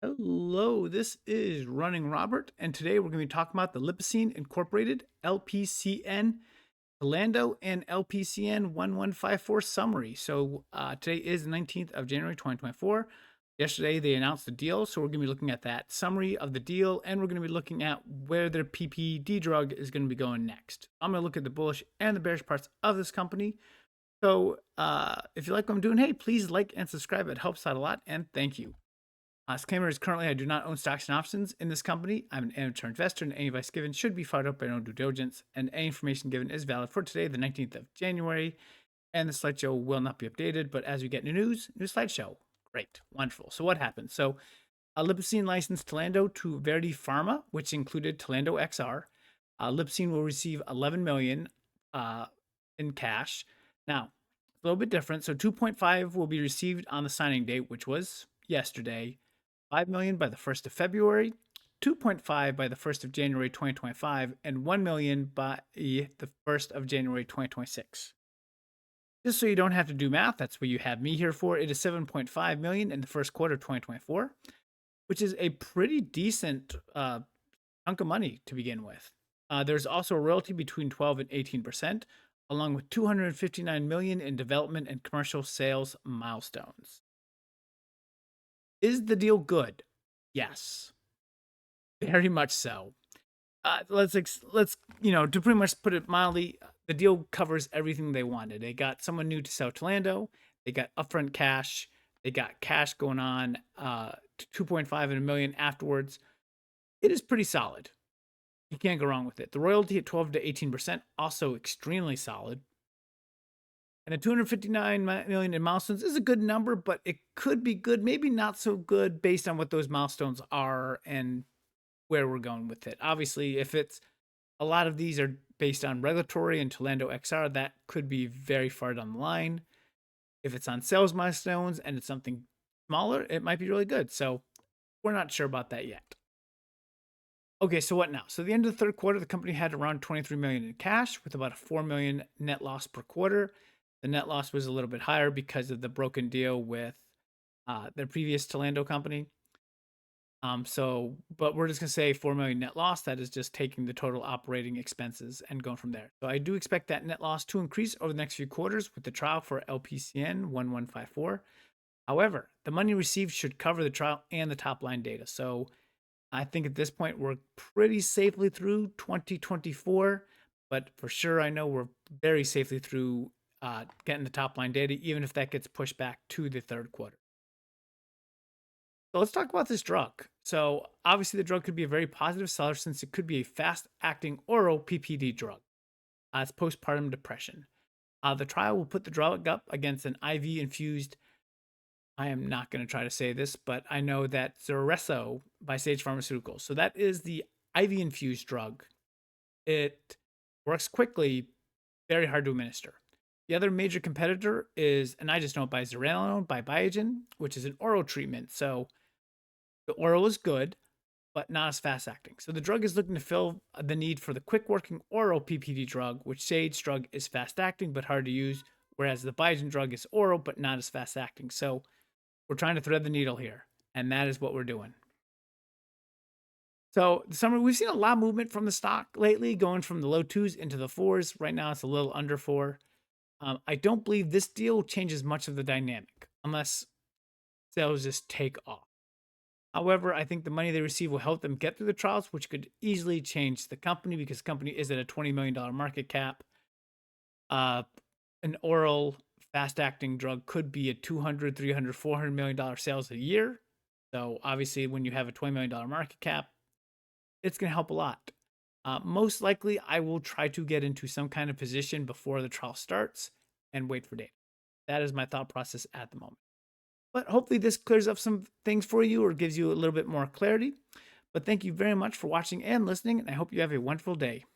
Hello, this is Running Robert, and today we're going to be talking about the Lipocine Incorporated LPCN Tlando and LPCN 1154 summary. Today is the 19th of January 2024. Yesterday they announced the deal, so we're going to be looking at that summary of the deal, and we're going to be looking at where their PPD drug is going to be going next. I'm going to look at the bullish and the bearish parts of this company. If you like what I'm doing, hey, please like and subscribe. It helps out a lot, and thank you. Disclaimer is currently I do not own stocks and options in this company. I'm an amateur investor, and any advice given should be followed up by your own due diligence. And any information given is valid for today, the 19th of January. And the slideshow will not be updated, but as we get new slideshow. Great, wonderful. So what happened? Lipocine licensed Tlando to Verity Pharma, which included Tlando XR. Lipocine will receive $11 million in cash. Now, a little bit different. So 2.5 will be received on the signing date, which was yesterday. 5 million by the 1st of February, 2.5 by the 1st of January 2025, and 1 million by the 1st of January 2026. Just so you don't have to do math, that's what you have me here for. It is 7.5 million in the first quarter of 2024, which is a pretty decent chunk of money to begin with. There's also a royalty between 12 and 18%, along with 259 million in development and commercial sales milestones. Is the deal good? Yes, very much so. Let's to pretty much put it mildly, the deal covers everything they wanted. They got someone new to sell Tlando. They got upfront cash. They got cash going on, 2.5 and a million afterwards. It is pretty solid. You can't go wrong with it. The royalty at 12 to 18%, also extremely solid. And the 259 million in milestones is a good number, but it could be good, maybe not so good based on what those milestones are and where we're going with it. Obviously, if it's a lot of these are based on regulatory and Tlando XR, that could be very far down the line. If it's on sales milestones and it's something smaller, it might be really good. So we're not sure about that yet. Okay, so what now? So at the end of the third quarter, the company had around 23 million in cash with about a 4 million net loss per quarter. The net loss was a little bit higher because of the broken deal with their previous Tlando company. But we're just going to say 4 million net loss. That is just taking the total operating expenses and going from there. So I do expect that net loss to increase over the next few quarters with the trial for LPCN 1154. However, the money received should cover the trial and the top line data. So I think at this point, we're pretty safely through 2024, but for sure, I know we're very safely through getting the top line data, even if that gets pushed back to the third quarter. So let's talk about this drug. So obviously the drug could be a very positive seller since it could be a fast-acting oral PPD drug. It's postpartum depression. The trial will put the drug up against an IV-infused, I am not going to try to say this, but I know that Xeris by Xeris Pharmaceuticals. So that is the IV-infused drug. It works quickly, very hard to administer. The other major competitor is, and I just know it by Geron by Biogen, which is an oral treatment. So the oral is good, but not as fast acting. So the drug is looking to fill the need for the quick working oral PPD drug, which Sage drug is fast acting but hard to use, whereas the Biogen drug is oral but not as fast acting. So we're trying to thread the needle here, and that is what we're doing. So the summary, we've seen a lot of movement from the stock lately, going from the low 2s into the 4s. Right now it's a little under 4. I don't believe this deal changes much of the dynamic unless sales just take off. However, I think the money they receive will help them get through the trials, which could easily change the company because the company is at a $20 million market cap. An oral fast-acting drug could be a $200, $300, $400 million sales a year. So obviously, when you have a $20 million market cap, it's going to help a lot. Most likely, I will try to get into some kind of position before the trial starts and wait for data. That is my thought process at the moment. But hopefully this clears up some things for you or gives you a little bit more clarity. But thank you very much for watching and listening, and I hope you have a wonderful day.